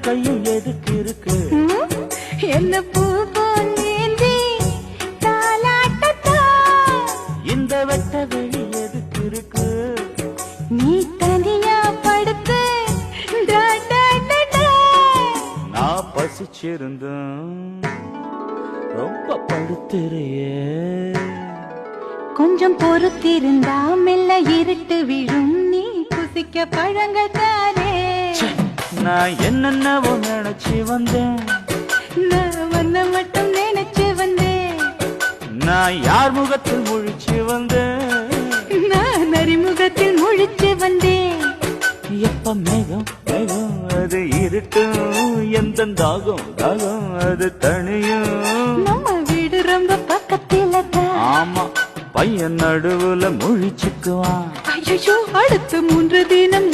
கையில் எதுக்கு இருக்கு? என்ன பூ போலேந்தி தாலாட்டத்தா. இந்த வெட்ட வெளி எதுக்கு இருக்கு? நீ தனியா படுத்து நான் பசிச்சிருந்தேன் ரொம்ப படுத்துறியே. கொஞ்சம் பொறுத்திருந்தா மெல்ல இருட்டு விழும். நீ குசிக்க பழங்கள் தானே. நான் என்னென்னவோ நினைச்சு வந்தேன். நான் வந்த மட்டும் நினைச்சு வந்தேன். நான் யார் முகத்தில் முழிச்சு வந்தேன்? நான் அறிமுகத்தில் முழிச்சு வந்தேன். எப்ப மேகம் மேகம் அது இருட்டும், எந்த தாகம் தாகம் அது தனியும். நம்ம வீடு ரொம்ப பக்கத்துல தான். ஆமா, பையன் நடுவுல முழிச்சுக்குவான். ஐயோ, அடுத்த 3 தினம்